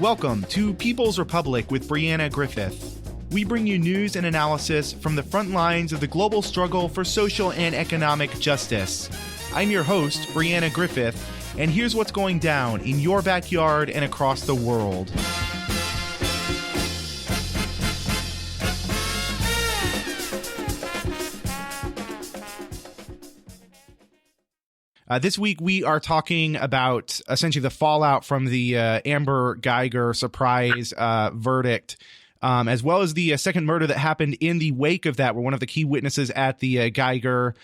Welcome to People's Republic with Brianna Griffith. We bring you news and analysis from the front lines of the global struggle for social and economic justice. I'm your host, Brianna Griffith, and here's what's going down in your backyard and across the world. This week, we are talking about essentially the fallout from the Amber Guyger surprise verdict, as well as the second murder that happened in the wake of that, where one of the key witnesses at the Guyger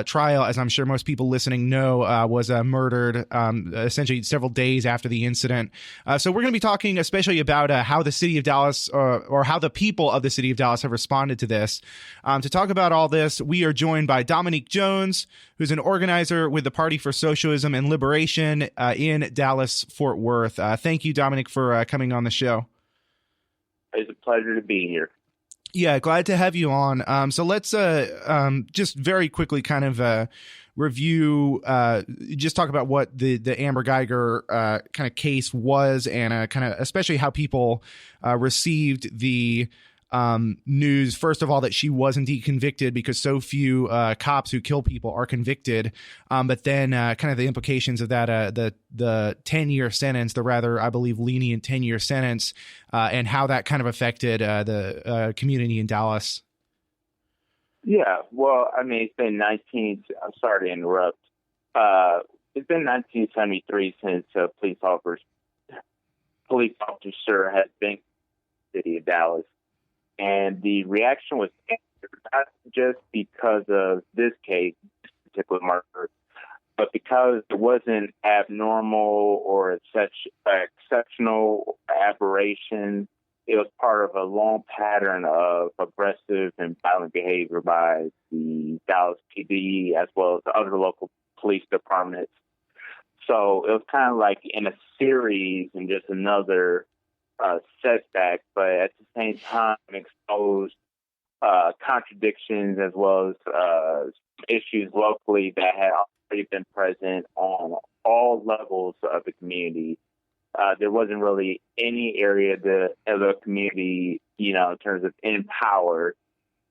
trial, as I'm sure most people listening know, was murdered essentially several days after the incident. So we're going to be talking especially about how the city of Dallas or how the people of the city of Dallas have responded to this. To talk about all this, we are joined by Dominique Jones, who's an organizer with the Party for Socialism and Liberation in Dallas-Fort Worth. Thank you, Dominique, for coming on the show. It's a pleasure to be here. Yeah, glad to have you on. So let's just very quickly kind of review, just talk about what the Amber Guyger kind of case was, and kind of especially how people received the news, first of all, that she was indeed convicted, because so few cops who kill people are convicted. But then kind of the implications of that, the 10-year sentence, the rather, I believe, lenient 10-year sentence, and how that kind of affected the community in Dallas. Yeah, well, I mean, it's been I'm sorry to interrupt. It's been 1973 since a police officer has been in the city of Dallas. And the reaction was not just because of this case, this particular murder, but because it wasn't abnormal or such exceptional aberration. It was part of a long pattern of aggressive and violent behavior by the Dallas PD as well as the other local police departments. So it was kind of like in a series and just another setback, but at the same time exposed contradictions as well as issues locally that had already been present on all levels of the community. There wasn't really any area of the community, in terms of empowered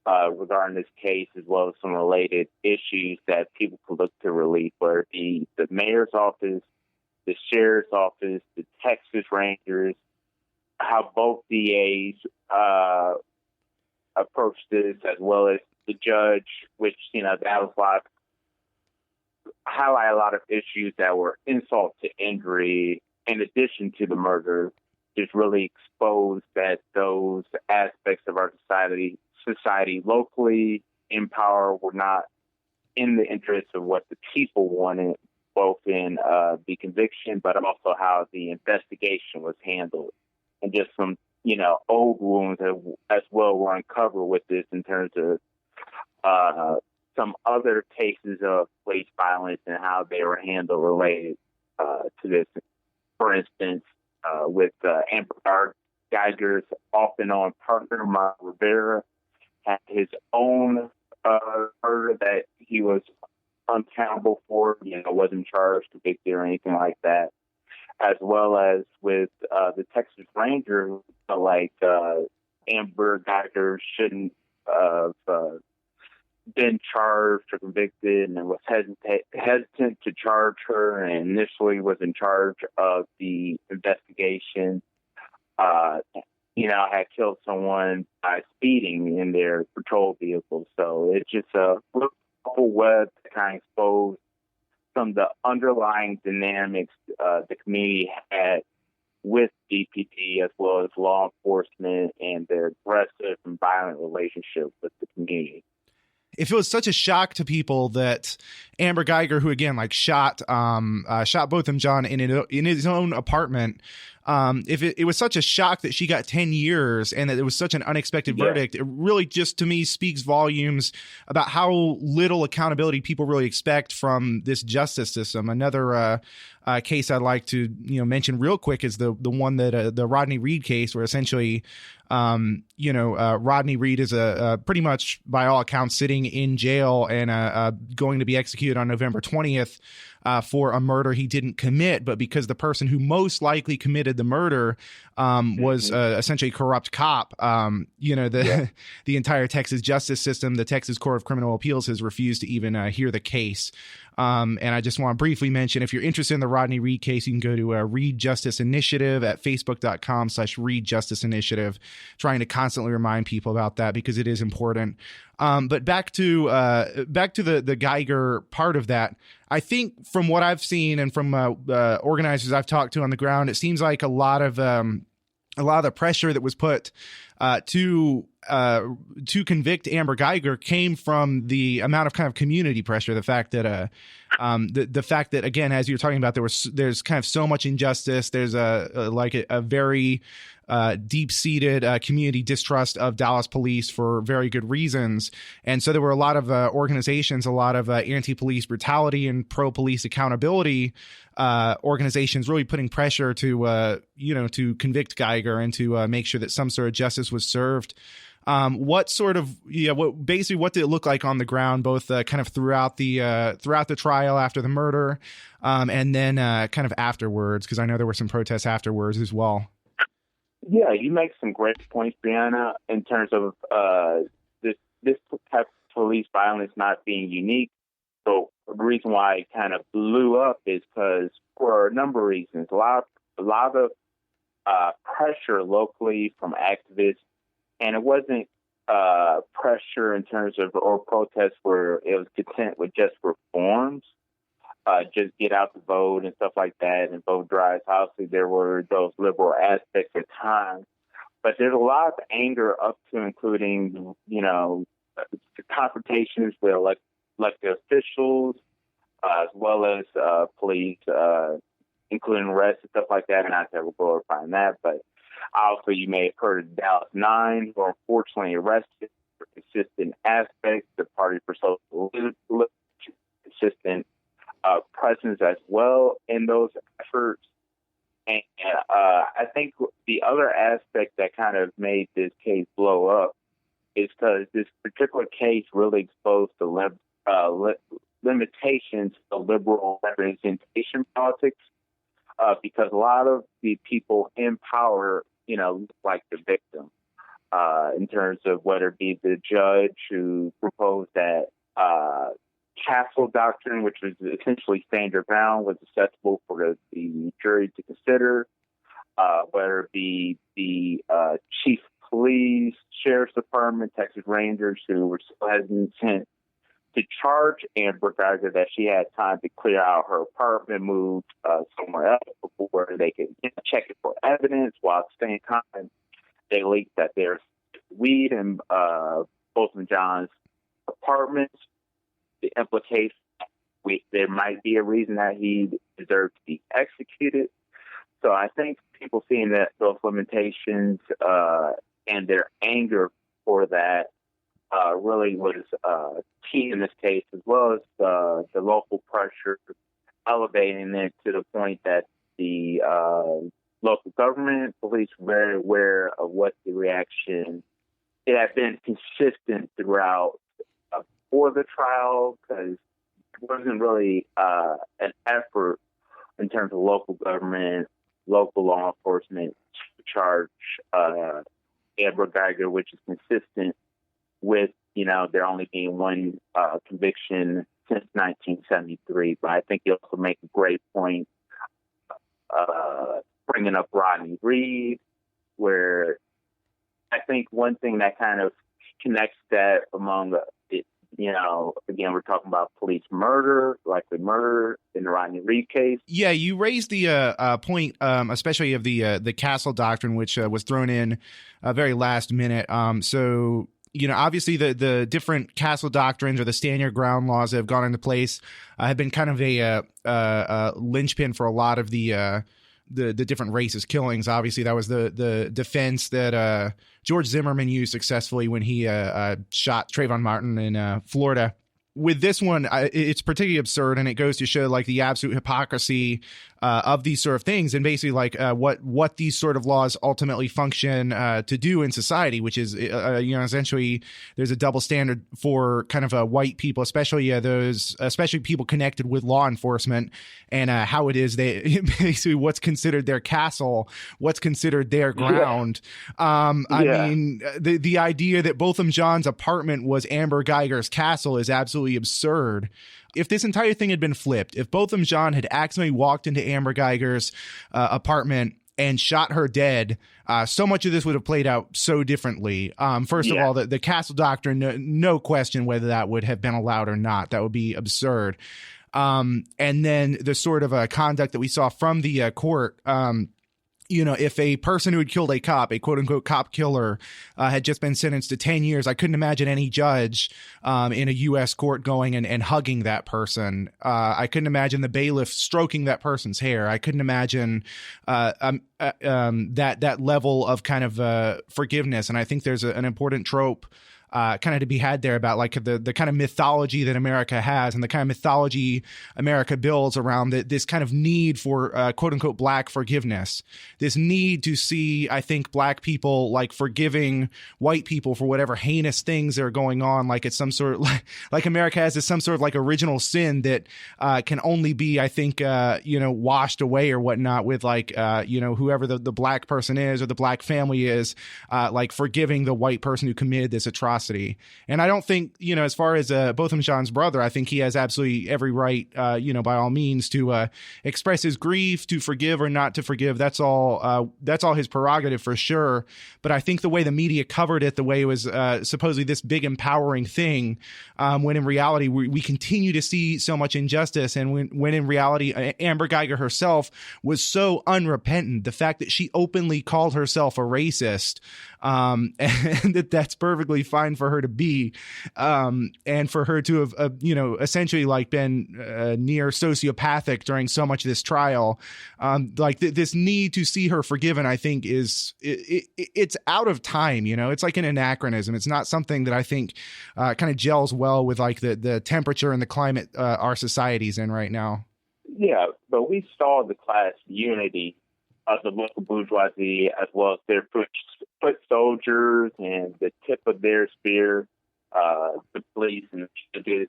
regarding this case, as well as some related issues that people could look to relief, whether it be the mayor's office, the sheriff's office, the Texas Rangers, how both DAs approached this, as well as the judge, which, that was highlight a lot of issues that were insult to injury in addition to the murder, just really exposed that those aspects of our society locally in power were not in the interest of what the people wanted, both in the conviction, but also how the investigation was handled. And just some, old wounds as well were uncovered with this in terms of some other cases of police violence and how they were handled related to this. For instance, with Amber Guyger's off-and-on partner, Mark Rivera, had his own murder that he was uncountable for, wasn't charged, convicted, or anything like that. As well as with the Texas Ranger, who felt like Amber Guyger shouldn't have been charged or convicted, and was hesitant to charge her, and initially was in charge of the investigation. Had killed someone by speeding in their patrol vehicle. So it's just a whole web that kind of exposed some of the underlying dynamics the community had with DPD as well as law enforcement and their aggressive and violent relationship with the community. If it was such a shock to people that Amber Guyger, who again shot both of John in his own apartment, if it was such a shock that she got 10 years and that it was such an unexpected verdict, it really just to me speaks volumes about how little accountability people really expect from this justice system. Another case I'd like to mention real quick is the one that the Rodney Reed case, where essentially Rodney Reed is pretty much by all accounts sitting in jail and going to be executed executed on November 20th for a murder he didn't commit, but because the person who most likely committed the murder was essentially a corrupt cop. The entire Texas justice system, the Texas Court of Criminal Appeals, has refused to even hear the case. And I just want to briefly mention, if you're interested in the Rodney Reed case, you can go to Reed Justice Initiative at facebook.com/Reed Justice Initiative, trying to constantly remind people about that because it is important. But back to the Geiger part of that, I think from what I've seen and from organizers I've talked to on the ground, it seems like a lot of the pressure that was put to convict Amber Geiger came from the amount of kind of community pressure. The fact that the fact that, again, as you're talking about, there's kind of so much injustice. There's a very deep-seated community distrust of Dallas police for very good reasons. And so there were a lot of organizations, a lot of anti-police brutality and pro-police accountability organizations really putting pressure to convict Geiger and to make sure that some sort of justice was served. What did it look like on the ground, both kind of throughout the trial after the murder, and then kind of afterwards? Because I know there were some protests afterwards as well. Yeah, you make some great points, Brianna, in terms of this type of police violence not being unique. So the reason why it kind of blew up is because for a number of reasons. A lot of pressure locally from activists, and it wasn't pressure in terms of or protests where it was content with just reforms. Just get out the vote and stuff like that, and vote drives. Obviously, there were those liberal aspects at times, but there's a lot of anger up to, including, the confrontations with elected officials, as well as police, including arrests and stuff like that. And not that we're glorifying that, but also you may have heard of Dallas 9, who are unfortunately arrested for consistent aspects, the Party for Social Liberation, consistent presence as well in those efforts. And I think the other aspect that kind of made this case blow up is because this particular case really exposed the limitations of liberal representation politics, because a lot of the people in power, look like the victim, in terms of whether it be the judge who proposed that Castle doctrine, which was essentially stand your ground, was acceptable for the jury to consider, whether it be the chief of police, sheriff's department, Texas Rangers, who were still hesitant to charge Amber Geiger, that she had time to clear out her apartment, move somewhere else before they could check it for evidence, while at the same time they leaked that there's weed in both of John's apartments. The implication there might be a reason that he deserved to be executed. So I think people seeing that those limitations and their anger for that really was key in this case, as well as the local pressure, elevating it to the point that the local government, police were very aware of what the reaction. It had been consistent throughout for the trial, because it wasn't really an effort in terms of local government, local law enforcement to charge Amber Geiger, which is consistent with, there only being one conviction since 1973. But I think you also make a great point bringing up Rodney Reed, where I think one thing that kind of connects that among again, we're talking about police murder, likely murder in the Rodney Reed case. Yeah, you raised the point, especially of the Castle doctrine, which was thrown in very last minute. So, obviously the different Castle doctrines or the stand your ground laws that have gone into place have been kind of a linchpin for a lot of the different racist killings. Obviously, that was the defense that George Zimmerman used successfully when he shot Trayvon Martin in Florida. With this one, it's particularly absurd, and it goes to show like the absolute hypocrisy of these sort of things, and basically like what these sort of laws ultimately function to do in society, which is essentially there's a double standard for kind of white people, especially people connected with law enforcement, and how it is they basically what's considered their castle, what's considered their ground. I mean, the idea that Botham Jean's apartment was Amber Geiger's castle is absolutely absurd. If this entire thing had been flipped, if Botham Jean had accidentally walked into Amber Geiger's apartment and shot her dead, so much of this would have played out so differently. First of all, the castle doctrine, no question whether that would have been allowed or not. That would be absurd. And then the sort of conduct that we saw from the court, if a person who had killed a cop, a quote unquote cop killer, had just been sentenced to 10 years, I couldn't imagine any judge in a U.S. court going and hugging that person. I couldn't imagine the bailiff stroking that person's hair. I couldn't imagine that level of kind of forgiveness. And I think there's an important trope kind of to be had there about like the kind of mythology that America has and the kind of mythology America builds around this kind of need for quote unquote black forgiveness, this need to see, I think, black people like forgiving white people for whatever heinous things are going on. Like it's some sort of like America has this some sort of like original sin that can only be, I think, washed away or whatnot with like, whoever the black person is or the black family is, like forgiving the white person who committed this atrocity. And I don't think, as far as Botham Jean's brother, I think he has absolutely every right, by all means to express his grief, to forgive or not to forgive. That's all his prerogative for sure. But I think the way the media covered it, the way it was supposedly this big empowering thing, when in reality we continue to see so much injustice. And when in reality, Amber Geiger herself was so unrepentant, the fact that she openly called herself a racist, and that's perfectly fine for her to be, and for her to have, essentially like been near sociopathic during so much of this trial. This need to see her forgiven, I think it's out of time. It's like an anachronism. It's not something that I think kind of gels well with like the temperature and the climate our society's in right now. Yeah, but we saw the class unity of the local bourgeoisie, as well as their foot soldiers and the tip of their spear, the police and the.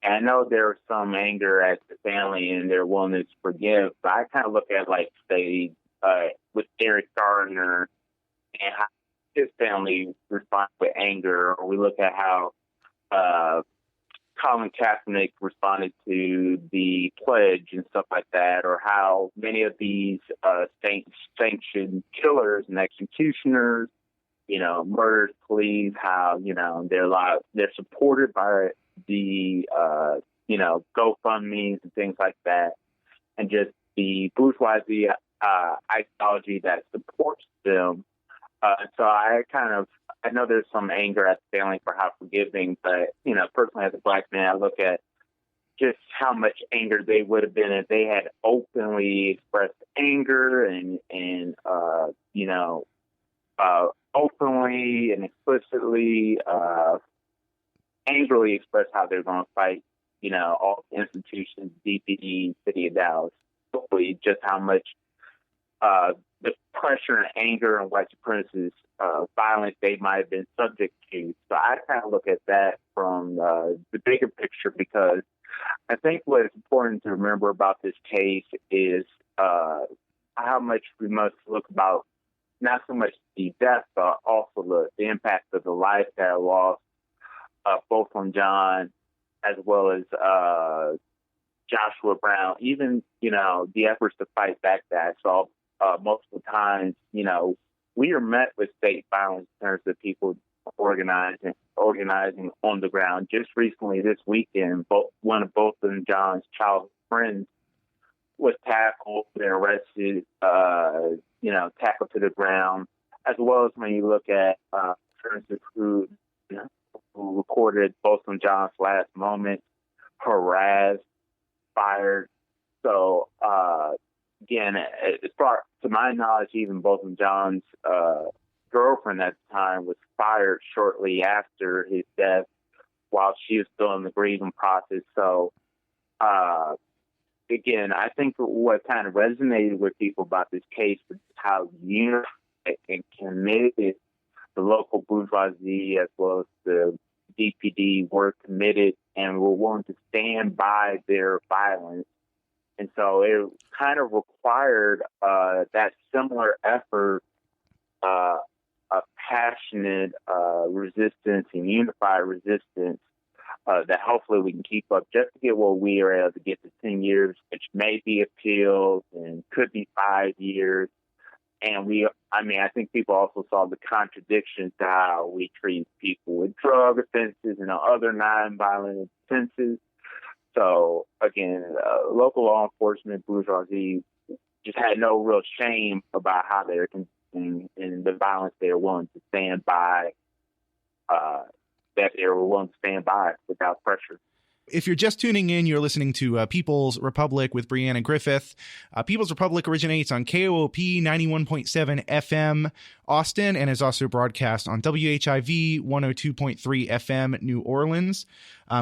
And I know there was some anger at the family and their willingness to forgive, but I kind of look at, like, say, with Eric Gardner and how his family responded with anger, or we look at how Colin Kaepernick responded to the pledge and stuff like that, or how many of these sanctioned killers and executioners, murderers, police, how, they're supported by the, GoFundMes and things like that, and just the bourgeoisie ideology that supports them. So I know there's some anger at the family for how forgiving, but, personally as a black man, I look at just how much anger they would have been if they had openly expressed anger and openly and explicitly, angrily expressed how they're going to fight, all institutions, DPD, City of Dallas. Hopefully just how much the pressure and anger and white supremacist violence they might have been subject to. So I kind of look at that from the bigger picture, because I think what is important to remember about this case is how much we must look about not so much the death, but also the impact of the life that are lost, both from John as well as Joshua Brown. Even, the efforts to fight back that. So multiple times, we are met with state violence in terms of people organizing on the ground. Just recently, this weekend, one of both of John's childhood friends was tackled and arrested, tackled to the ground, as well as when you look at friends who recorded both of John's last moments, harassed, fired. So, again, as far to my knowledge, even both of John's girlfriend at the time was fired shortly after his death while she was still in the grieving process. So, again, I think what kind of resonated with people about this case was how unified and committed the local bourgeoisie as well as the DPD were committed and were willing to stand by their violence. And so it kind of required that similar effort, a passionate resistance and unified resistance that hopefully we can keep up just to get what we are able to get to 10 years, which may be appealed and could be 5 years. And I think people also saw the contradictions to how we treat people with drug offenses and other nonviolent offenses. So, again, local law enforcement bourgeoisie just had no real shame about how they were conducting and the violence they were willing to stand by, without pressure. If you're just tuning in, you're listening to People's Republic with Brianna Griffith. People's Republic originates on KOOP 91.7 FM Austin and is also broadcast on WHIV 102.3 FM New Orleans.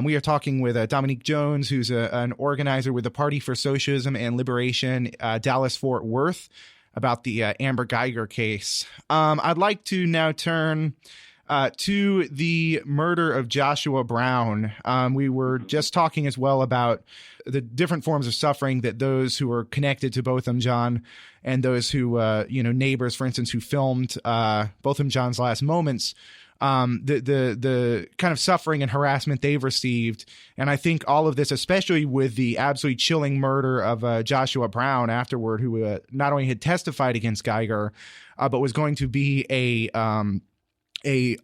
We are talking with Dominique Jones, who's an organizer with the Party for Socialism and Liberation, Dallas-Fort Worth, about the Amber Geiger case. I'd like to now turn to the murder of Joshua Brown. We were just talking as well about the different forms of suffering that those who were connected to Botham Jean and those who, neighbors, for instance, who filmed Botham Jean's last moments, the kind of suffering and harassment they've received. And I think all of this, especially with the absolutely chilling murder of Joshua Brown afterward, who not only had testified against Geiger, but was going to be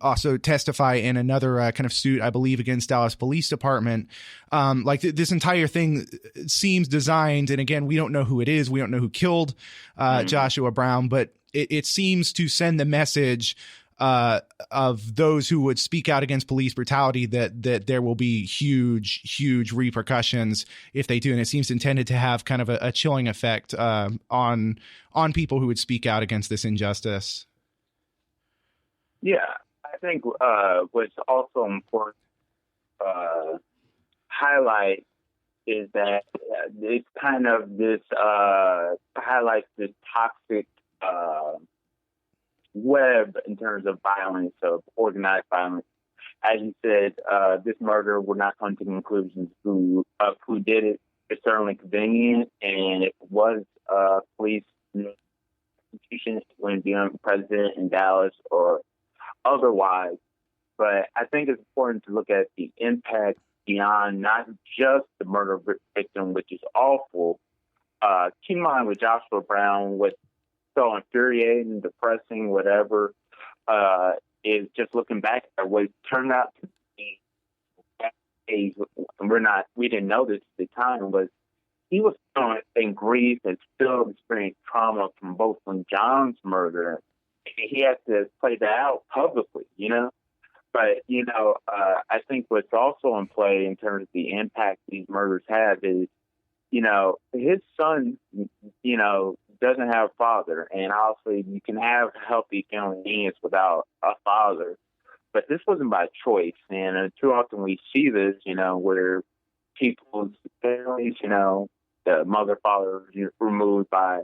also testify in another kind of suit, I believe, against Dallas Police Department. This entire thing seems designed, and again, we don't know who it is. We don't know who killed Joshua Brown, but it seems to send the message of those who would speak out against police brutality that there will be huge repercussions if they do. And it seems intended to have kind of a chilling effect on people who would speak out against this injustice. Yeah, I think what's also important highlight is that it's kind of this highlights this toxic web in terms of violence, of organized violence. As you said, this murder, we're not coming to conclusions of who did it. It's certainly convenient, and if it was police institution, it wouldn't be on president in Dallas or otherwise. But I think it's important to look at the impact beyond not just the murder victim, which is awful. Keep in mind with Joshua Brown, what's so infuriating, depressing, whatever, is just looking back at what turned out to be. We didn't know this at the time, but he was still in grief and still experienced trauma from both from John's murder. He had to play that out publicly, But, I think what's also in play in terms of the impact these murders have is, his son, doesn't have a father. And obviously you can have healthy family units without a father. But this wasn't by choice. And too often we see this, where people's families, the mother, father removed by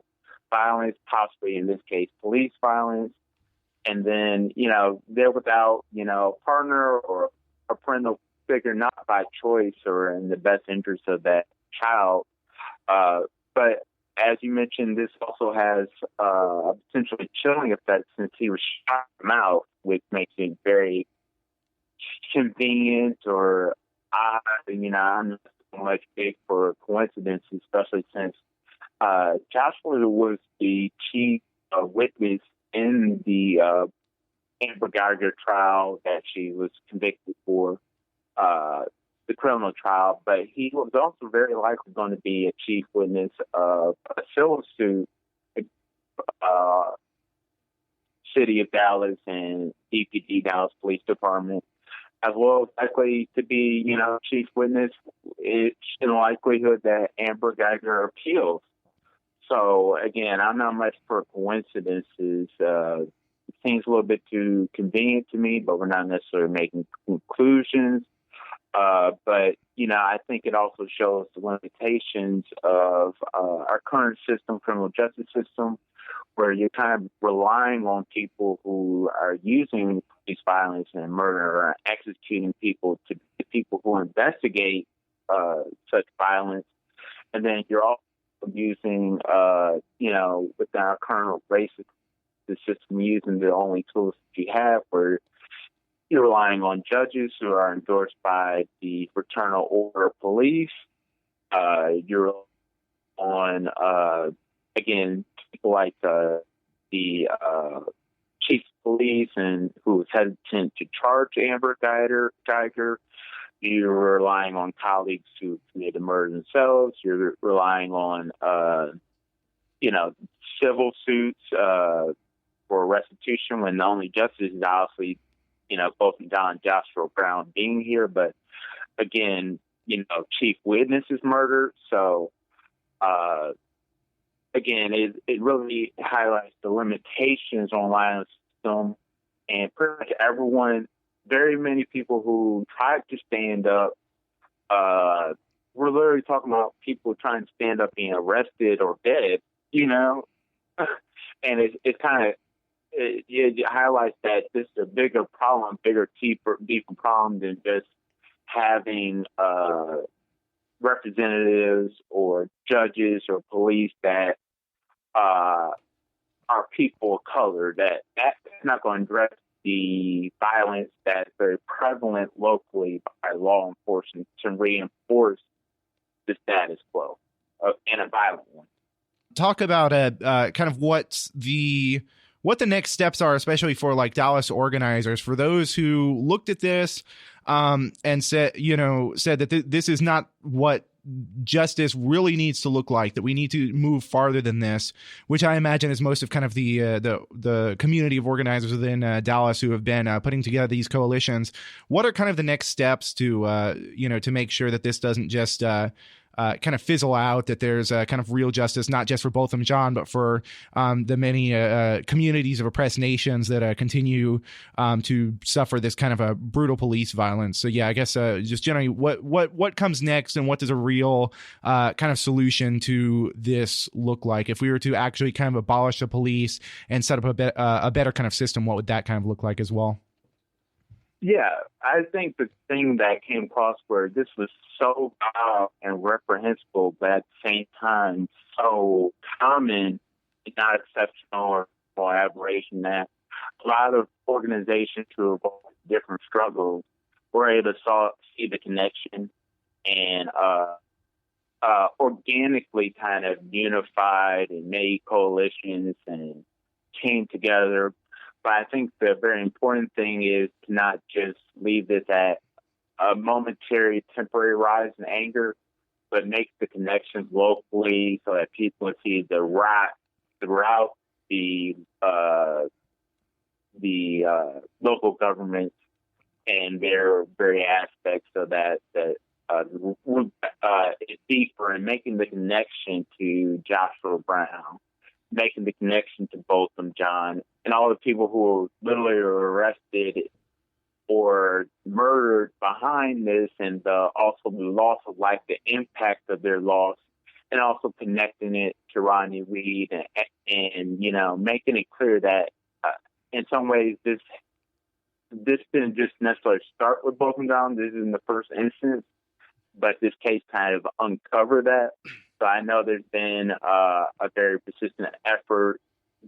violence, possibly in this case, police violence. And then, they're without, a partner or a parental figure, not by choice or in the best interest of that child. But as you mentioned, this also has a potentially chilling effect since he was shot in the mouth, which makes it very convenient or odd. I'm not so much big for coincidence, especially since Joshua was the chief witness in the Amber Geiger trial that she was convicted for, the criminal trial, but he was also very likely going to be a chief witness of a civil suit, City of Dallas and DPD, Dallas Police Department, as well as likely to be, chief witness in the likelihood that Amber Geiger appeals. So again, I'm not much for coincidences. It seems a little bit too convenient to me, but we're not necessarily making conclusions. But, I think it also shows the limitations of our current system, criminal justice system, where you're kind of relying on people who are using police violence and murder or executing people to be people who investigate such violence. And then you're also using, within our current racist system, using the only tools that you have, where you're relying on judges who are endorsed by the Fraternal Order of Police. You're on, again, people like the chief of police and who was hesitant to charge Amber Geiger. You're relying on colleagues who committed murder themselves. You're relying on, civil suits for restitution, when the only justice is obviously, both John Joshua Brown being here. But again, chief witness is murdered. So, again, it really highlights the limitations on violence system, and pretty much everyone, very many people who tried to stand up, we're literally talking about people trying to stand up being arrested or dead, and it's kind of, it highlights that this is a bigger problem, deeper problem than just having representatives or judges or police that are people of color. That's not going to address the violence that's very prevalent locally by law enforcement to reinforce the status quo and a violent one. Talk about kind of what the next steps are, especially for like Dallas organizers, for those who looked at this and said that this is not what justice really needs to look like, that we need to move farther than this, which I imagine is most of kind of the community of organizers within Dallas who have been putting together these coalitions. What are kind of the next steps to make sure that this doesn't just kind of fizzle out, that there's kind of real justice, not just for Botham Jean, but for the many communities of oppressed nations that continue to suffer this kind of a brutal police violence? So yeah, I guess just generally what comes next, and what does a real kind of solution to this look like? If we were to actually kind of abolish the police and set up a better kind of system, what would that kind of look like as well? Yeah, I think the thing that came across where this was so vile and reprehensible, but at the same time so common, not exceptional or aberration, that a lot of organizations who are both different struggles were able to see the connection and organically kind of unified and made coalitions and came together. But I think the very important thing is to not just leave this at a momentary, temporary rise in anger, but make the connections locally so that people see throughout the local governments and their very aspects, so that it's deeper, and making the connection to Joshua Brown, making the connection to Botham Jean, and all the people who were literally arrested or murdered behind this, and also the loss of life, the impact of their loss, and also connecting it to Rodney Reed, and making it clear that in some ways this didn't just necessarily start with Botham Jean. This isn't the first instance, but this case kind of uncovered that. So I know there's been a very persistent effort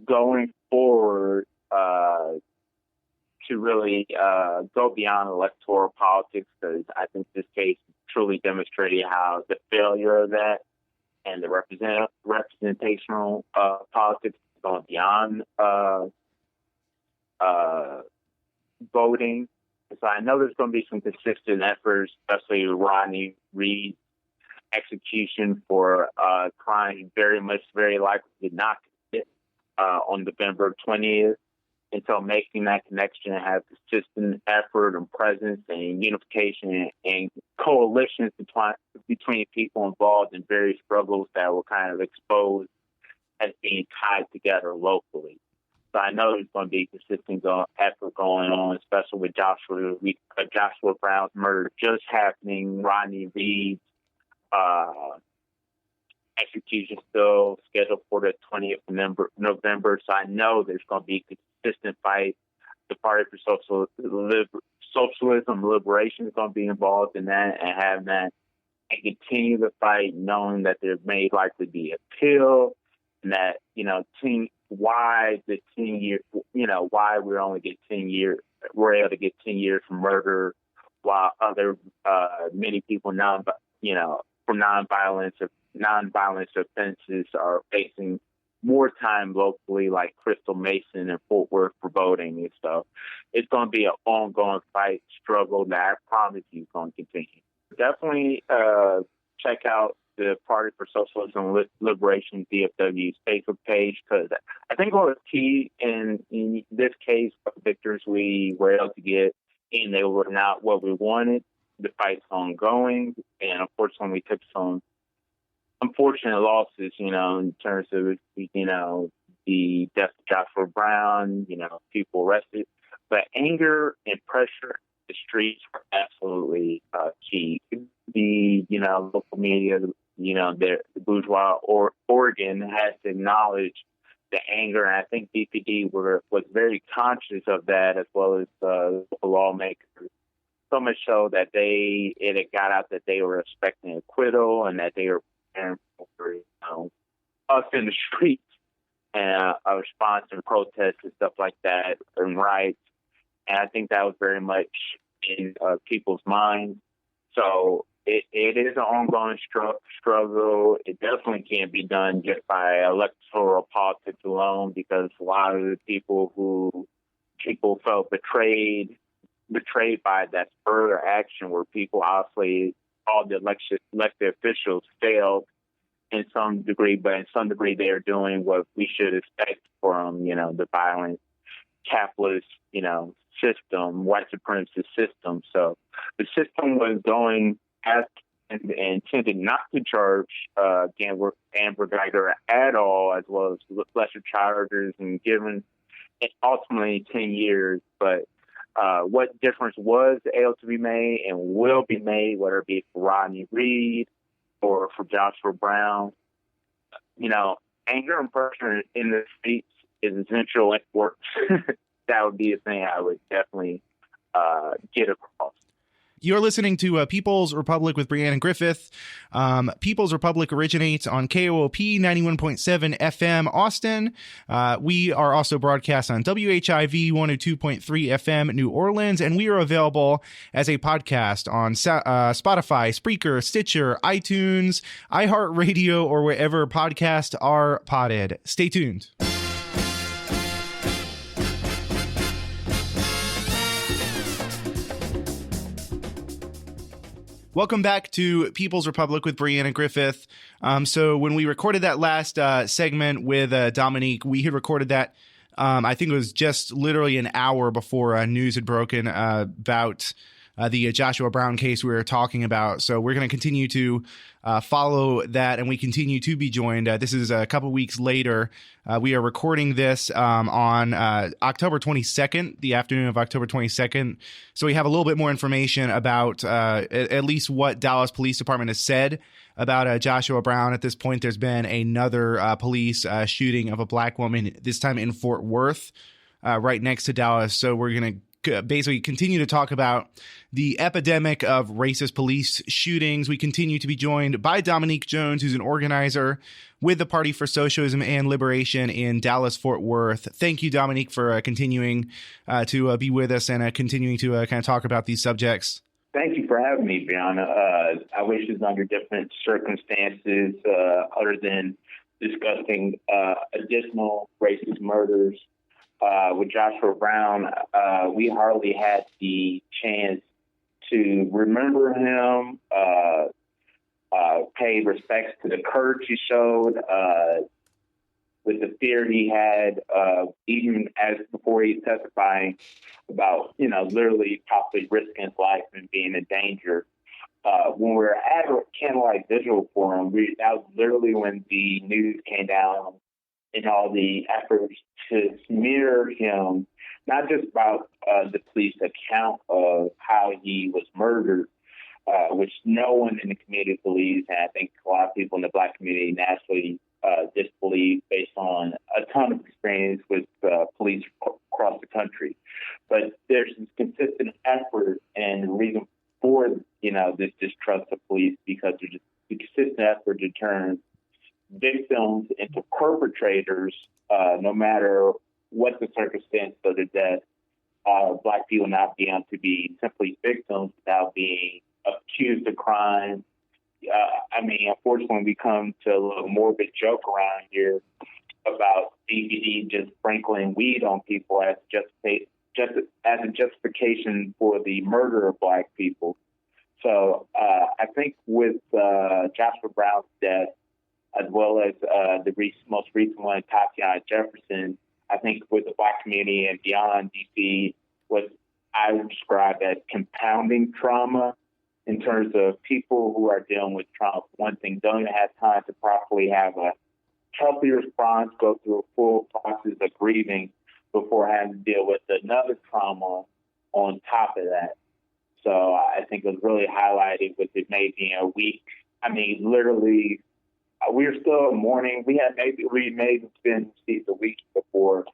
going forward to really go beyond electoral politics, because I think this case truly demonstrated how the failure of that and the representational politics going beyond voting. So I know there's going to be some consistent efforts, especially Rodney Reed execution for crime very likely did not commit on November 20th. And so making that connection and have consistent effort and presence and unification and coalitions between people involved in various struggles that were kind of exposed as being tied together locally. So I know there's going to be consistent effort going on, especially with Joshua Brown's murder just happening, Rodney Reed's execution still scheduled for the 20th of November. So I know there's going to be consistent fight. The Party for Socialism and Liberation is going to be involved in that and have that and continue the fight, knowing that there may likely be appeal and that, why the 10 year, why we're only get 10 years, we're able to get 10 years for murder while other, many people from nonviolence offenses are facing more time locally, like Crystal Mason and Fort Worth for voting and stuff. It's going to be an ongoing fight, struggle that I promise you is going to continue. Definitely check out the Party for Socialism and Liberation, DFW's Facebook page, because I think what was key in this case, the victors we were able to get, and they were not what we wanted. The fight's ongoing, and unfortunately, we took some unfortunate losses, in terms of, the death of Joshua Brown, people arrested. But anger and pressure in the streets are absolutely key. The, local media, the bourgeois Oregon has to acknowledge the anger, and I think BPD was very conscious of that, as well as local lawmakers. So much so that it had got out that they were expecting acquittal and that they were preparing for us in the streets and a response and protests and stuff like that and riots. And I think that was very much in people's minds. So it is an ongoing struggle. It definitely can't be done just by electoral politics alone, because a lot of the people felt betrayed by that further action, where people obviously, all the elected officials failed in some degree, but in some degree they are doing what we should expect from, the violent capitalist, system, white supremacist system. So the system was going as and intended not to charge Amber Geiger at all, as well as lesser charges, and given ultimately 10 years. But what difference was able to be made and will be made, whether it be for Rodney Reed or for Joshua Brown, anger and pressure in the streets is essential and works. That would be a thing I would definitely get across. You're listening to People's Republic with Brianna Griffith. People's Republic originates on KOOP 91.7 FM Austin. We are also broadcast on WHIV 102.3 FM New Orleans, and we are available as a podcast on Spotify, Spreaker, Stitcher, iTunes, iHeartRadio, or wherever podcasts are podded. Stay tuned. Welcome back to People's Republic with Brianna Griffith. So when we recorded that last segment with Dominique, we had recorded that, I think it was just literally an hour before news had broken about the Joshua Brown case we were talking about. So we're going to continue to follow that, and we continue to be joined. This is a couple weeks later. We are recording this on October 22nd, the afternoon of October 22nd. So we have a little bit more information about at least what Dallas Police Department has said about Joshua Brown. At this point, there's been another police shooting of a black woman, this time in Fort Worth, right next to Dallas. So we're going to basically continue to talk about the epidemic of racist police shootings. We continue to be joined by Dominique Jones, who's an organizer with the Party for Socialism and Liberation in Dallas-Fort Worth. Thank you, Dominique, for continuing to be with us and continuing to kind of talk about these subjects. Thank you for having me, Brianna. I wish it was under different circumstances other than discussing additional racist murders. With Joshua Brown, we hardly had the chance to remember him, pay respects to the courage he showed, with the fear he had, even as before he testifying about, literally possibly risking his life and being in danger. When we were at a candlelight vigil for him, that was literally when the news came down in all the efforts to smear him, not just about the police account of how he was murdered, which no one in the community believes, and I think a lot of people in the Black community naturally disbelieve based on a ton of experience with police across the country. But there's this consistent effort and reason for, this distrust of police, because there's a consistent effort to turn victims into perpetrators, no matter what the circumstance of the death. Black people not being able to be simply victims without being accused of crime. Unfortunately, we come to a little morbid joke around here about DVD just sprinkling weed on people as a justification for the murder of Black people. So I think with Joshua Brown's death, as well as the most recent one, Tatiana Jefferson, I think with the Black community and beyond DC, what I would describe as compounding trauma in terms of people who are dealing with trauma. One thing, don't even have time to properly have a healthy response, go through a full process of grieving before having to deal with another trauma on top of that. So I think it was really highlighted with it maybe a week. Literally, we were still mourning. We may have been the week before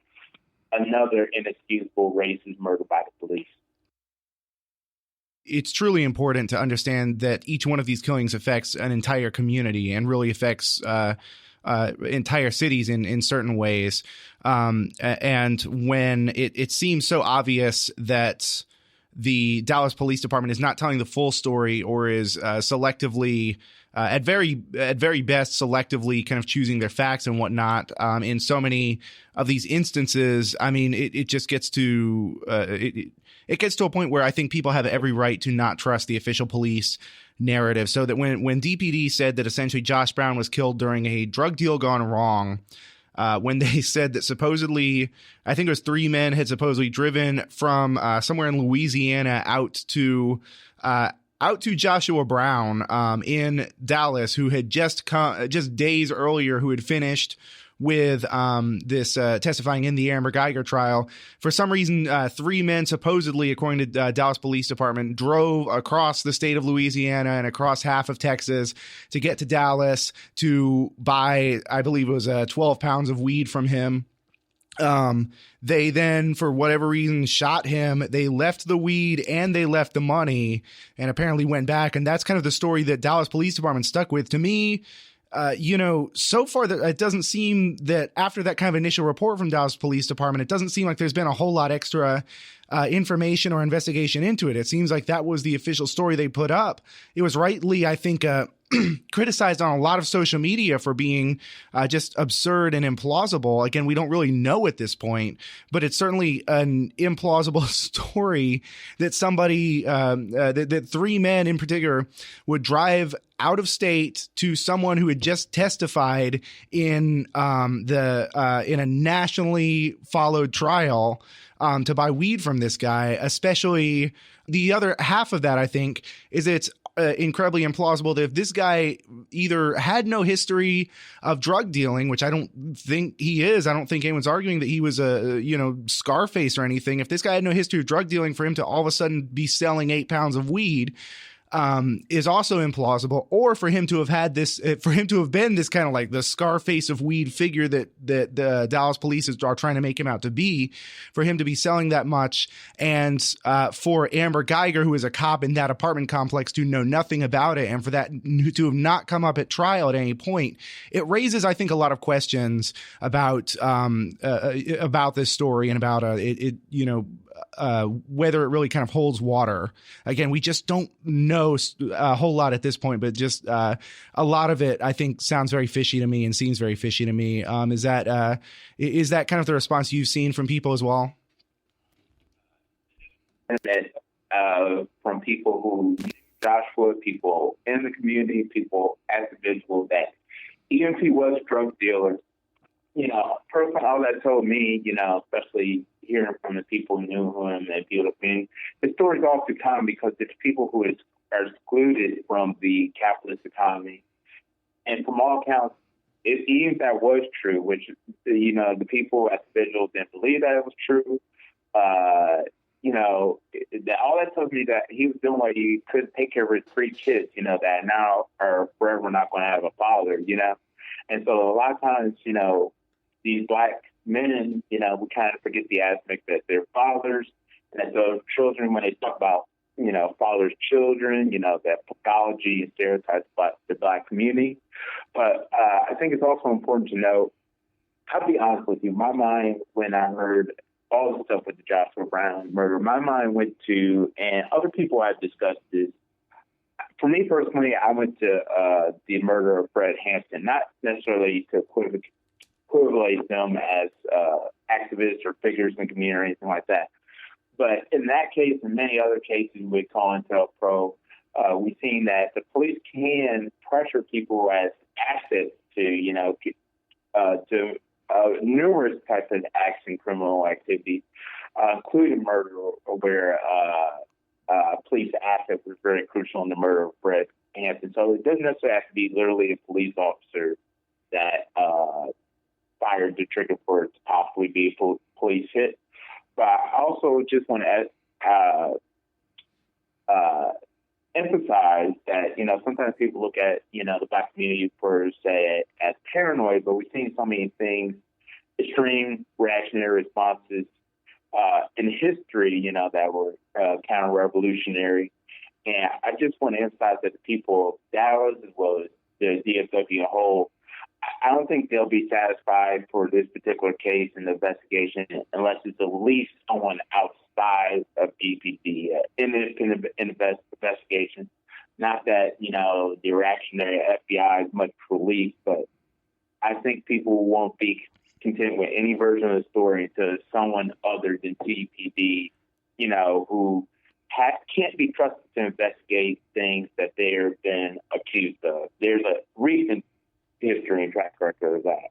another inexcusable racist murder by the police. It's truly important to understand that each one of these killings affects an entire community and really affects entire cities in certain ways. And when it seems so obvious that the Dallas Police Department is not telling the full story, or is selectively, at very best, selectively kind of choosing their facts and whatnot, in so many of these instances, it just gets to it gets to a point where I think people have every right to not trust the official police narrative. So that when DPD said that essentially Josh Brown was killed during a drug deal gone wrong, when they said that supposedly, I think it was 3 men had supposedly driven from somewhere in Louisiana out to Joshua Brown in Dallas, who had just days earlier, who had finished with this testifying in the Amber Geiger trial. For some reason, 3 men supposedly, according to Dallas Police Department, drove across the state of Louisiana and across half of Texas to get to Dallas to buy, I believe it was 12 pounds of weed from him. They then, for whatever reason, shot him. They left the weed and they left the money, and apparently went back. And that's kind of the story that Dallas Police Department stuck with. To me, so far that it doesn't seem that after that kind of initial report from Dallas Police Department, it doesn't seem like there's been a whole lot extra information or investigation into it. It seems like that was the official story they put up. It was rightly, I think, criticized on a lot of social media for being just absurd and implausible. Again, we don't really know at this point, but it's certainly an implausible story that somebody, that 3 men in particular would drive out of state to someone who had just testified in in a nationally followed trial to buy weed from this guy. Especially the other half of that, I think, is it's incredibly implausible that if this guy either had no history of drug dealing, which I don't think he is, I don't think anyone's arguing that he was a Scarface or anything. If this guy had no history of drug dealing, for him to all of a sudden be selling 8 pounds of weed is also implausible, or for him to have had this, for him to have been this kind of like the Scarface of weed figure that the Dallas police are trying to make him out to be, for him to be selling that much, and for Amber Geiger, who is a cop in that apartment complex, to know nothing about it, and for that to have not come up at trial at any point. It raises, I think, a lot of questions about this story and about whether it really kind of holds water. Again, we just don't know a whole lot at this point, but just a lot of it, I think, sounds very fishy to me and seems very fishy to me. Is that kind of the response you've seen from people as well? That from people who, Joshua, people in the community, people as individuals, that even if he was a drug dealer, personally, all that told me, especially hearing from the people who knew him and people of me, the stories often come because it's people who are excluded from the capitalist economy. And from all accounts, even if that was true, which, the people at the vigil didn't believe that it was true, all that tells me that he was doing what he couldn't take care of his 3 kids, that now are forever not going to have a father, And so a lot of times, these black men, we kind of forget the aspect that they're fathers, and that those children, when they talk about, fathers' children, that pathology and stereotypes about the black community. But I think it's also important to note, I'll be honest with you, my mind, when I heard all the stuff with the Joshua Brown murder, my mind went to, and other people I've discussed this, for me personally, I went to the murder of Fred Hampton, not necessarily to equivalent them as activists or figures in the community or anything like that. But in that case, and many other cases with COINTELPRO, we've seen that the police can pressure people as assets to numerous types of acts and criminal activity, including murder, where police asset was very crucial in the murder of Fred Hampton. So it doesn't necessarily have to be literally a police officer that fired the trigger for it to possibly be a police hit. But I also just want to emphasize that, sometimes people look at, the black community for, say, as paranoid, but we've seen so many things, extreme reactionary responses in history, that were counter-revolutionary. And I just want to emphasize that the people of Dallas, as well as the DFW as a whole, I don't think they'll be satisfied for this particular case in the investigation unless it's at least someone outside of DPD in the investigation. Not that, the reactionary FBI is much relief, but I think people won't be content with any version of the story until someone other than DPD, who can't be trusted to investigate things that they've been accused of. There's a recent history and track record of that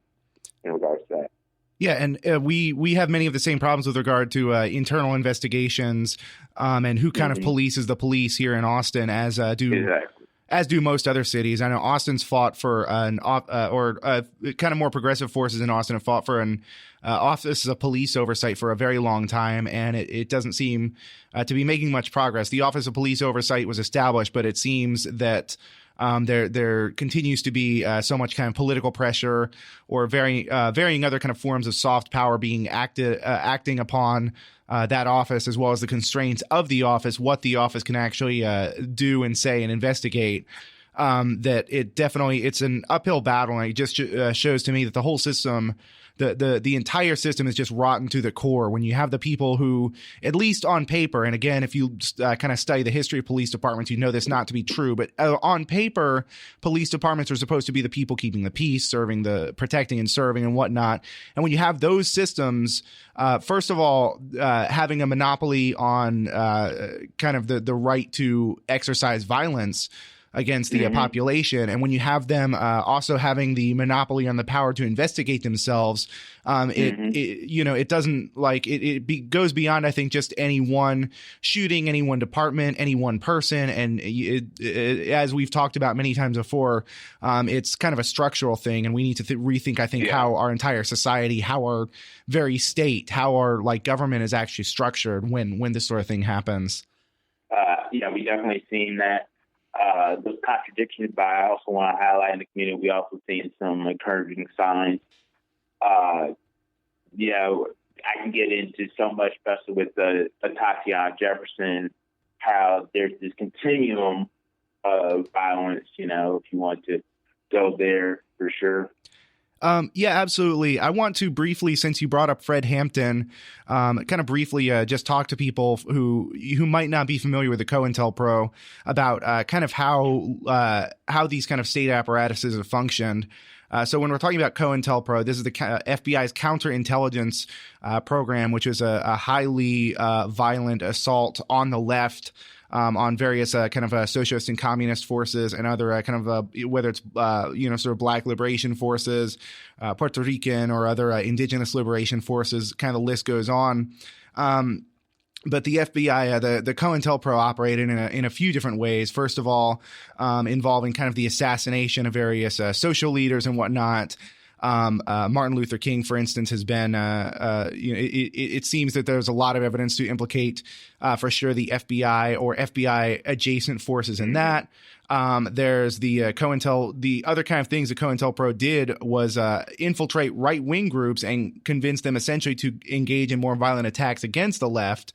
in regards to that. Yeah, and we have many of the same problems with regard to internal investigations and who kind of polices the police here in Austin, as do most other cities. I know Austin's fought for kind of more progressive forces in Austin have fought for an office of police oversight for a very long time, and it doesn't seem to be making much progress. The Office of Police Oversight was established, but it seems that there continues to be so much kind of political pressure or varying other kind of forms of soft power being acting upon that office, as well as the constraints of the office, what the office can actually do and say and investigate. That it's an uphill battle, and it just shows to me that the whole system, the entire system, is just rotten to the core. When you have the people who, at least on paper, and again, if you kind of study the history of police departments, you know this not to be true, but on paper, police departments are supposed to be the people keeping the peace, protecting and serving and whatnot. And when you have those systems, first of all, having a monopoly on kind of the right to exercise violence against the population, and when you have them also having the monopoly on the power to investigate themselves, it doesn't it goes beyond, I think, just any one shooting, any one department, any one person, and as we've talked about many times before, it's kind of a structural thing, and we need to rethink, I think, how our entire society, how our very state, how our government is actually structured when this sort of thing happens. We definitely seen that. Those contradictions, but I also want to highlight in the community, we also seen some encouraging signs. I can get into so much, especially with Tatiana Jefferson, how there's this continuum of violence, if you want to go there for sure. Yeah, absolutely. I want to briefly, since you brought up Fred Hampton, kind of briefly just talk to people who might not be familiar with the COINTELPRO about kind of how these kind of state apparatuses have functioned. So when we're talking about COINTELPRO, this is the FBI's counterintelligence program, which is a highly violent assault on the left, on various kind of socialist and communist forces and other kind of whether it's sort of Black liberation forces, Puerto Rican or other indigenous liberation forces. Kind of the list goes on. But the FBI, the COINTELPRO operated in a few different ways. First of all, involving kind of the assassination of various social leaders and whatnot. Martin Luther King, for instance, has been, it seems that there's a lot of evidence to implicate, for sure, the FBI or FBI adjacent forces in that. There's the the other kind of things that COINTELPRO did was infiltrate right-wing groups and convince them essentially to engage in more violent attacks against the left,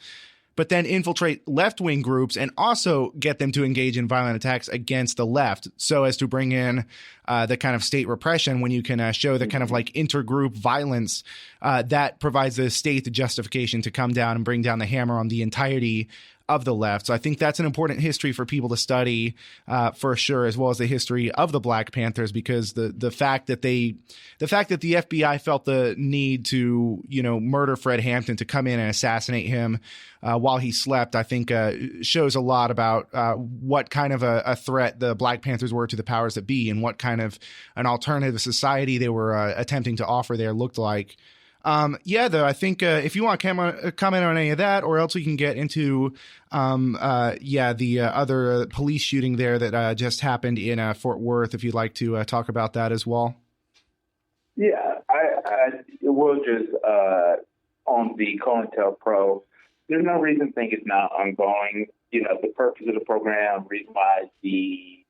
but then infiltrate left-wing groups and also get them to engage in violent attacks against the left, so as to bring in the kind of state repression. When you can show the kind of like intergroup violence, that provides the state the justification to come down and bring down the hammer on the entirety of the left. So I think that's an important history for people to study, for sure, as well as the history of the Black Panthers, because the fact that the FBI felt the need to, murder Fred Hampton, to come in and assassinate him while he slept, I think shows a lot about what kind of a threat the Black Panthers were to the powers that be, and what kind of an alternative society they were attempting to offer there looked like. Though, I think if you want to comment on any of that, or else we can get into the other police shooting there that just happened in Fort Worth, if you'd like to talk about that as well. Yeah, I will just on the COINTELPRO, there's no reason to think it's not ongoing. The purpose of the program, reason why the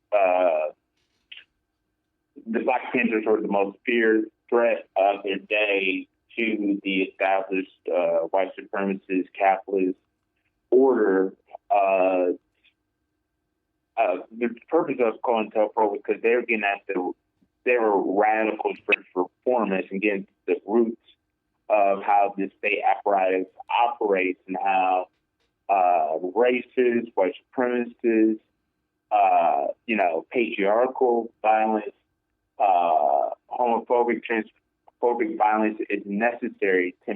Black Panthers were the most feared threat of their day to the established white supremacist capitalist order. The purpose of COINTELPRO was because they were getting at they were radical reformists and getting to the roots of how the state apparatus operates, and how racist, white supremacists, patriarchal violence, homophobic, transphobic violence is necessary to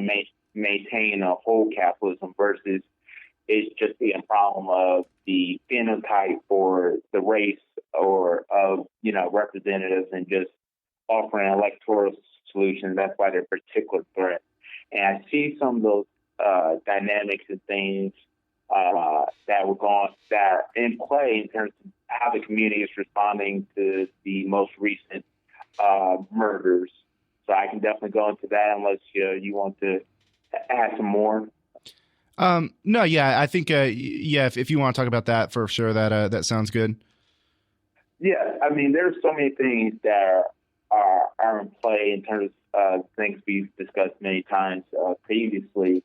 maintain a whole capitalism, versus it's just being a problem of the phenotype or the race or of, representatives, and just offering electoral solutions. That's why they're a particular threat. And I see some of those dynamics and things that are in play in terms of how the community is responding to the most recent murders. So I can definitely go into that, unless you want to add some more. No, yeah, I think, if you want to talk about that, for sure, that sounds good. Yeah, I mean, there's so many things that are in play in terms of things we've discussed many times previously.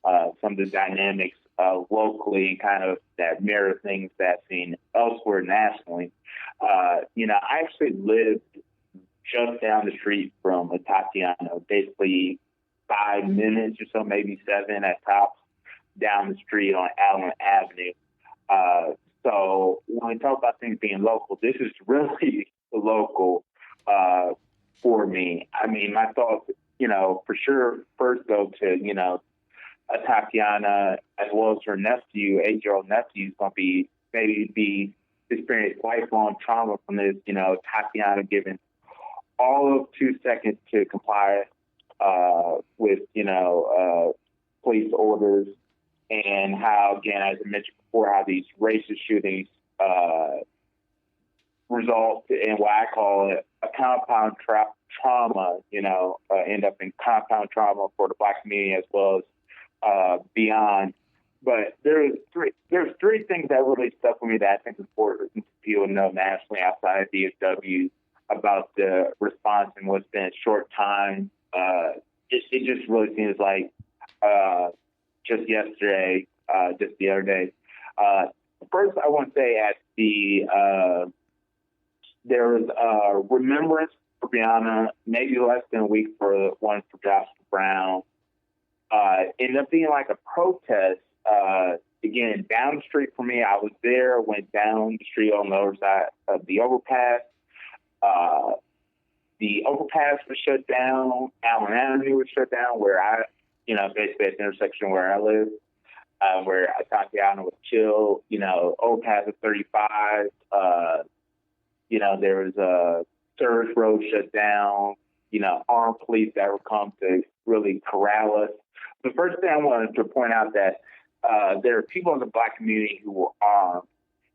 Some of the dynamics locally, kind of that mirror things that's seen elsewhere nationally. I actually lived just down the street from Tatiana, basically 5 minutes or so, maybe 7 at tops, down the street on Allen Avenue. So when we talk about things being local, this is really local for me. I mean, my thoughts, for sure, first go to, Tatiana, as well as her nephew, 8-year-old nephew, is going to be experiencing lifelong trauma from this, Tatiana giving all of 2 seconds to comply with, police orders, and how, again, as I mentioned before, how these racist shootings result in what I call a compound trauma, end up in compound trauma for the Black community as well as beyond. But there's three things that really stuck with me that I think is important for people to know nationally outside of DFW about the response and what's been a short time. It just really seems like just yesterday, just the other day. First, I want to say at there was a remembrance for Breonna, maybe less than a week for one for Joshua Brown. Ended up being like a protest. Again, down the street from me, I was there, went down the street on the other side of the overpass. The overpass was shut down. Allen Avenue was shut down, where basically at the intersection where I live, where Tatiana was killed. Overpass of 35. There was a service road shut down. Armed police that would come to really corral us. The first thing I wanted to point out that there are people in the Black community who were armed.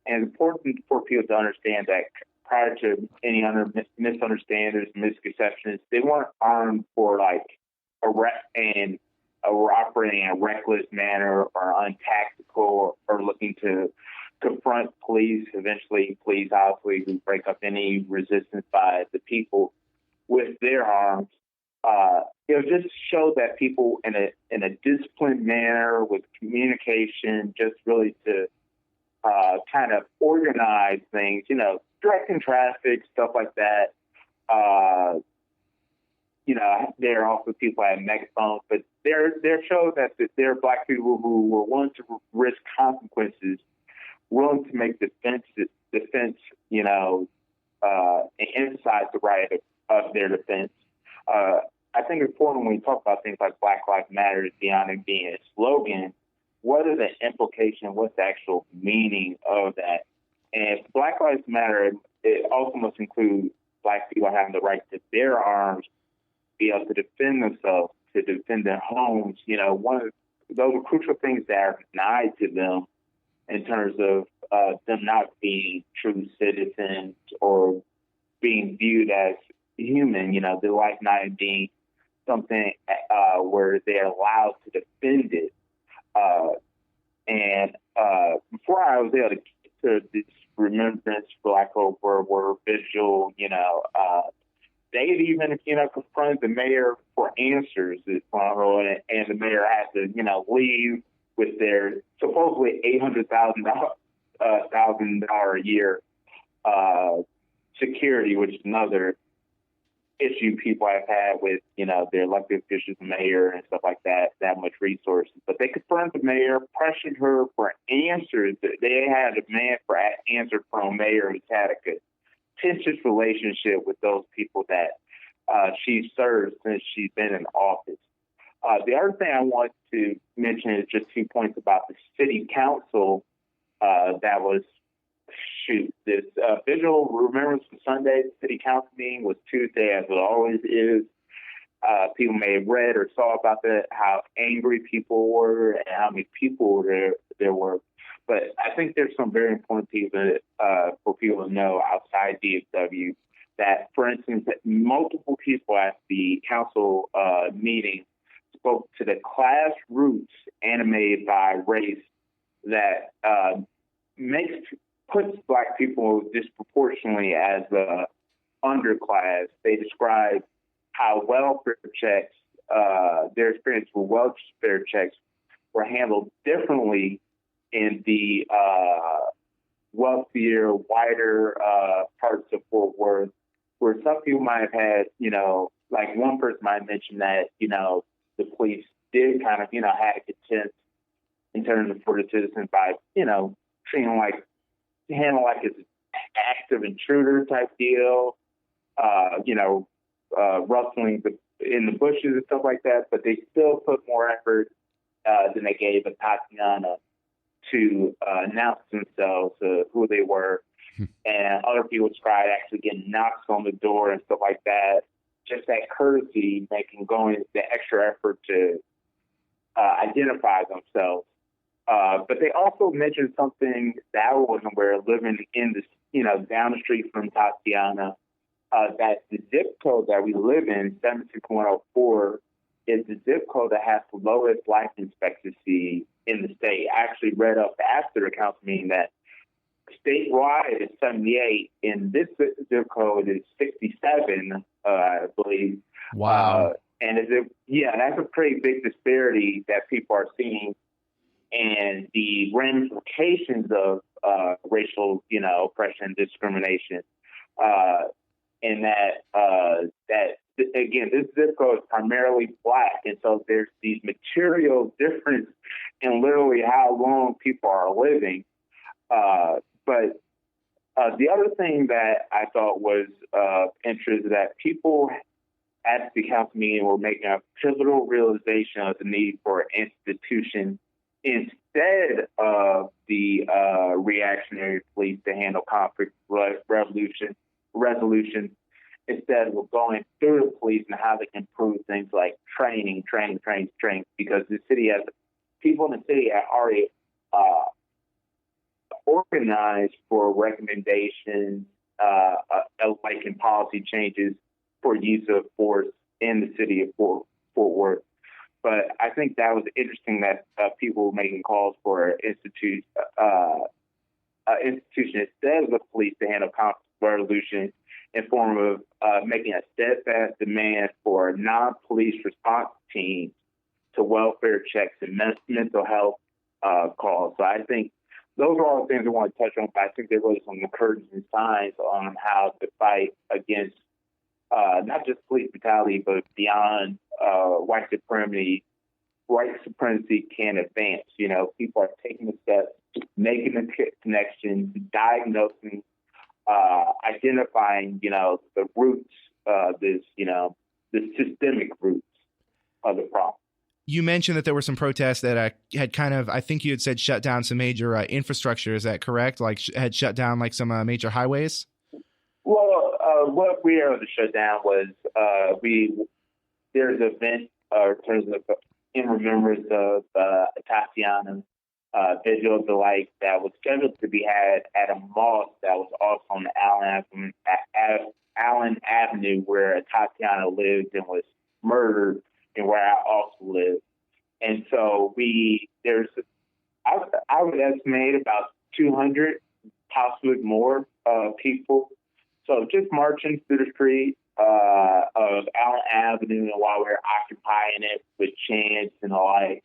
And it's important for people to understand that prior to any other misunderstandings, misconceptions, they weren't armed for like were operating in a reckless manner or untactical or looking to confront police. Eventually, police obviously would break up any resistance by the people with their arms. It just showed that people in a disciplined manner with communication, just really to kind of organize things, directing traffic, stuff like that. There are also people that had megaphones, but there showed that there are Black people who were willing to risk consequences, willing to make defense, and emphasize the right of their defense. I think it's important when we talk about things like Black Lives Matter beyond it being a slogan, what are the implications, what's the actual meaning of that? And if Black Lives Matter, it also must include Black people having the right to bear arms, be able to defend themselves, to defend their homes. One of those are crucial things that are denied to them in terms of them not being true citizens or being viewed as human, their life not being something where they're allowed to defend it. Before I was able to get to this remembrance, Black Hope were visual, they had even, confronted the mayor for answers, and the mayor had to, leave with their supposedly $800,000 a year security, which is another issue people have had with, their elected officials, the mayor and stuff like that much resources. But they confronted the mayor, pressured her for answers. They had a demand for answers from a mayor who's had a contentious relationship with those people that she served since she's been in office. The other thing I want to mention is just 2 points about the city council that was this visual remembrance for Sunday. The city council meeting was Tuesday, as it always is. People may have read or saw about that, how angry people were and how many people there were. But I think there's some very important people for people to know outside DFW that, for instance, that multiple people at the council meeting spoke to the class roots animated by race that puts Black people disproportionately as the underclass. They describe how welfare checks, their experience with welfare checks were handled differently in the wealthier, whiter parts of Fort Worth, where some people might have had, like one person might mention that, the police did kind of, had a contempt in terms of for the citizens by, treating handle like it's an active intruder type deal, rustling in the bushes and stuff like that, but they still put more effort than they gave at Tatiana to announce themselves, who they were. And other people tried actually getting knocks on the door and stuff like that. Just that courtesy, going the extra effort to identify themselves. But they also mentioned something that I wasn't aware of, living in this, down the street from Tatiana, that the zip code that we live in, 76104, is the zip code that has the lowest life expectancy in the state. I actually read up after the council meeting that statewide is 78, and this zip code is 67, I believe. Wow. And that's a pretty big disparity that people are seeing, and the ramifications of racial, oppression and discrimination. And that again, this zip code is primarily Black, and so there's these material difference in literally how long people are living. But the other thing that I thought was interesting is that people at the council meeting were making a pivotal realization of the need for an institution instead of the reactionary police to handle conflict resolution. Instead of going through the police and how they can improve things like training, because the city has people in the city had already uh, organized for recommendations, like in policy changes for use of force in the city of Fort Worth. But I think that was interesting that people were making calls for institution instead of the police to handle conflict resolution in form of making a steadfast demand for non-police response teams to welfare checks and mental health calls. So I think those are all the things I want to touch on, but I think there was some encouraging signs on how to fight against not just police brutality, but beyond white supremacy. White supremacy can advance. You know, people are taking the steps, making the connections, diagnosing, identifying, you know, the roots, the systemic roots of the problem. You mentioned that there were some protests that had kind of, I think you had said, shut down some major infrastructure. Is that correct? Like had shut down like some major highways? Well, what we were able to shut down was there's an event in terms of in remembrance of Tatiana Vigil of the Light that was scheduled to be had at a mosque that was also on the Allen Avenue where Tatiana lived and was murdered, and where I also live. And so I would estimate about 200, possibly more people. So just marching through the street of Allen Avenue, and while we were occupying it with chants and the like,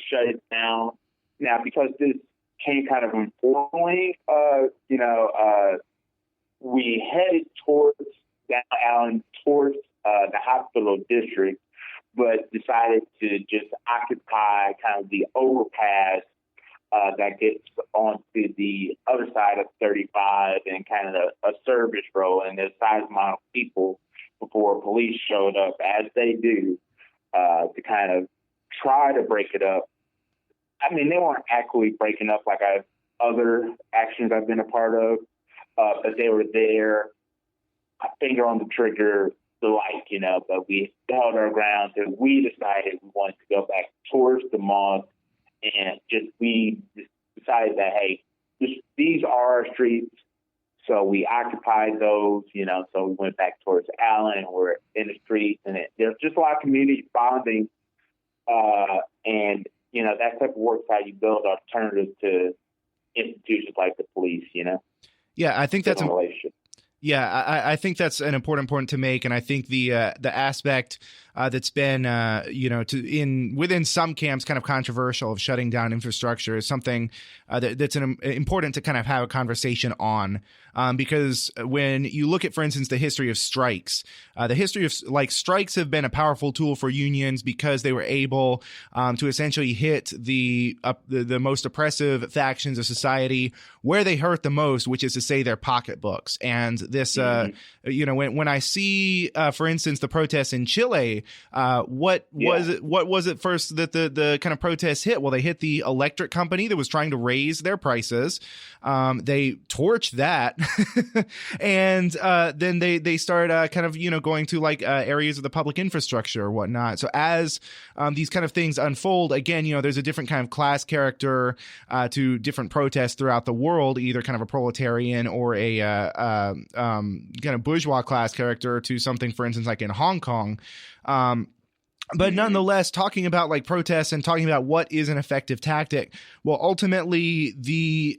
shut it down. Now, because this came kind of informally, we headed towards down Allen, towards the hospital district, but decided to just occupy kind of the overpass that gets onto the other side of 35 and kind of a service road, and there's a size amount of people before police showed up, as they do, to kind of try to break it up. I mean, they weren't actually breaking up like other actions I've been a part of, but they were there, finger on the trigger, the like, you know, but we held our ground and we decided we wanted to go back towards the mosque, and we decided that, hey, these are our streets, so we occupied those, you know, so we went back towards Allen and we're in the streets, and there's just a lot of community bonding, and, you know, that type of work is how you build alternatives to institutions like the police, you know? Yeah, I think that's I think that's an important point to make, and I think the aspect that's been within some camps kind of controversial of shutting down infrastructure is something that's important to kind of have a conversation on, because when you look at, for instance, the history of strikes, strikes have been a powerful tool for unions because they were able to essentially hit the most oppressive factions of society where they hurt the most, which is to say their pocketbooks. And this, when I see, for instance, the protests in Chile, what was it first that the kind of protests hit? Well, they hit the electric company that was trying to raise their prices. They torched that, and then they started kind of going to like areas of the public infrastructure or whatnot. So as these kind of things unfold, again, there's a different kind of class character to different protests throughout the world, either kind of a proletarian or a kind of bourgeois class character to something, for instance, like in Hong Kong. But nonetheless, talking about like protests and talking about what is an effective tactic, well, ultimately,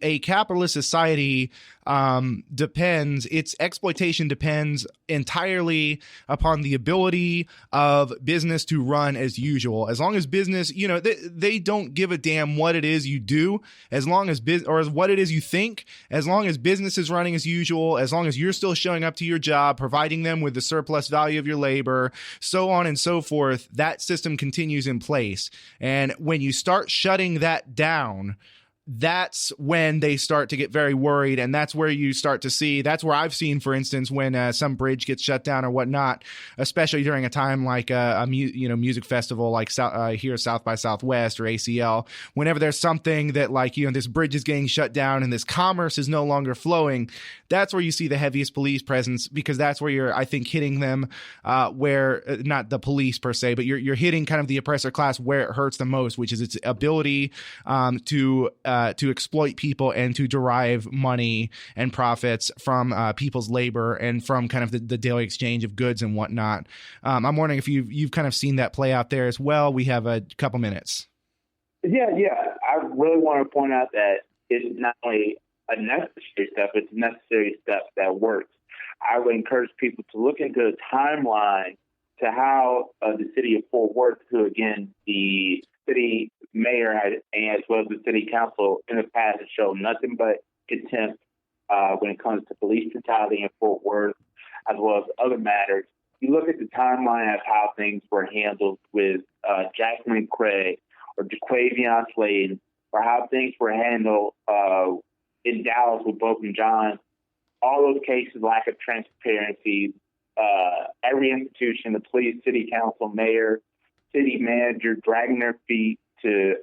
a capitalist society its exploitation depends entirely upon the ability of business to run as usual. As long as business, they don't give a damn what it is you do, as long as or what it is you think, as long as business is running as usual, as long as you're still showing up to your job, providing them with the surplus value of your labor, so on and so forth, that system continues in place. And when you start shutting that down, that's when they start to get very worried. And that's where you start to see, that's where I've seen, for instance, when some bridge gets shut down or whatnot, especially during a time like a music festival like here South by Southwest or ACL, whenever there's something that like, this bridge is getting shut down and this commerce is no longer flowing, that's where you see the heaviest police presence, because that's where you're, I think, hitting them where, not the police per se, but you're hitting kind of the oppressor class where it hurts the most, which is its ability to exploit people and to derive money and profits from people's labor and from kind of the daily exchange of goods and whatnot. I'm wondering if you've kind of seen that play out there as well. We have a couple minutes. Yeah. I really want to point out that it's not only a necessary step, it's a necessary step that works. I would encourage people to look into the timeline to how the city of Fort Worth, who again, the city mayor as well as the city council in the past has shown nothing but contempt when it comes to police brutality in Fort Worth, as well as other matters. You look at the timeline of how things were handled with Jacqueline Craig or Jaquavion Slade, or how things were handled in Dallas with Boca John. All those cases, lack of transparency. Every institution, the police, city council, mayor, city manager, dragging their feet to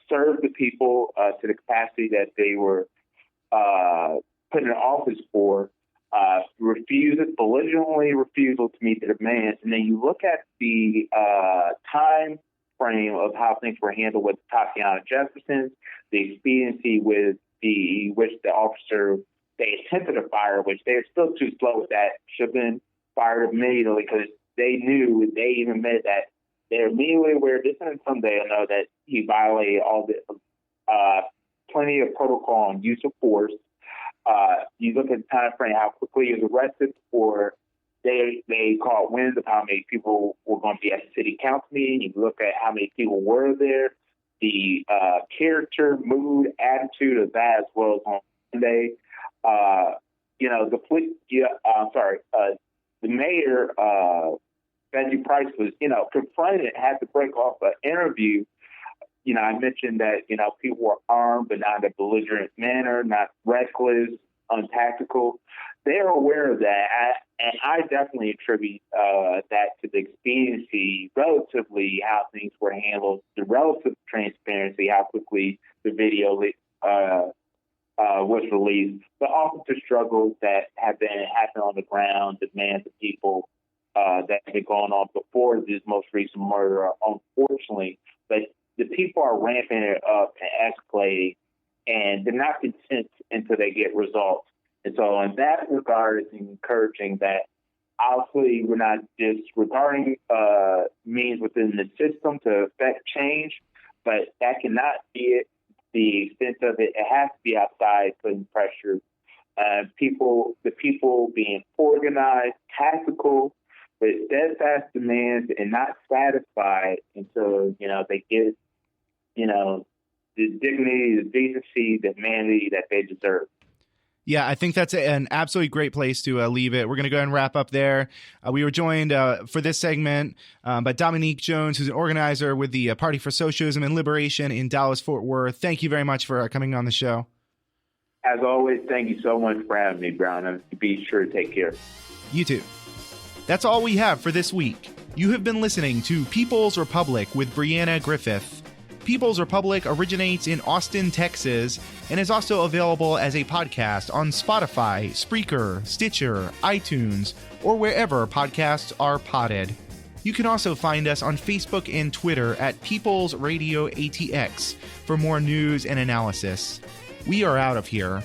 serve the people to the capacity that they were put in office for, belligerently refusal to meet the demands. And then you look at the time frame of how things were handled with Tatiana Jefferson, the expediency with which the officer they attempted to fire, which they're still too slow with that, should have been fired immediately because they even admitted that they're immediately aware this and someday they'll know that he violated all the plenty of protocol on use of force. You look at the time frame, how quickly he was arrested, or they caught winds of how many people were going to be at the city council meeting. You look at how many people were there, the character, mood, attitude of that, as well as on Sunday. The police. The mayor, Benji Price, was confronted, had to break off an interview. I mentioned that people were armed, but not in a belligerent manner, not reckless, untactical. They're aware of that, and I definitely attribute that to the expediency, relatively how things were handled, the relative transparency, how quickly the video was released, but also the struggles that have been happening on the ground, demands of people that have been going on before this most recent murder, unfortunately. But the people are ramping it up and escalating, and they're not content until they get results. And so in that regard, it's encouraging that obviously we're not disregarding means within the system to affect change, but that cannot be it. The extent of it, it has to be outside putting pressure. The people being organized, tactical, with steadfast demands and not satisfied until, they get, the dignity, the decency, the humanity that they deserve. Yeah, I think that's an absolutely great place to leave it. We're going to go ahead and wrap up there. We were joined for this segment by Dominique Jones, who's an organizer with the Party for Socialism and Liberation in Dallas-Fort Worth. Thank you very much for coming on the show. As always, thank you so much for having me, Brown. And be sure to take care. You too. That's all we have for this week. You have been listening to People's Republic with Brianna Griffith. People's Republic originates in Austin, Texas, and is also available as a podcast on Spotify, Spreaker, Stitcher, iTunes, or wherever podcasts are podded. You can also find us on Facebook and Twitter at People's Radio ATX for more news and analysis. We are out of here.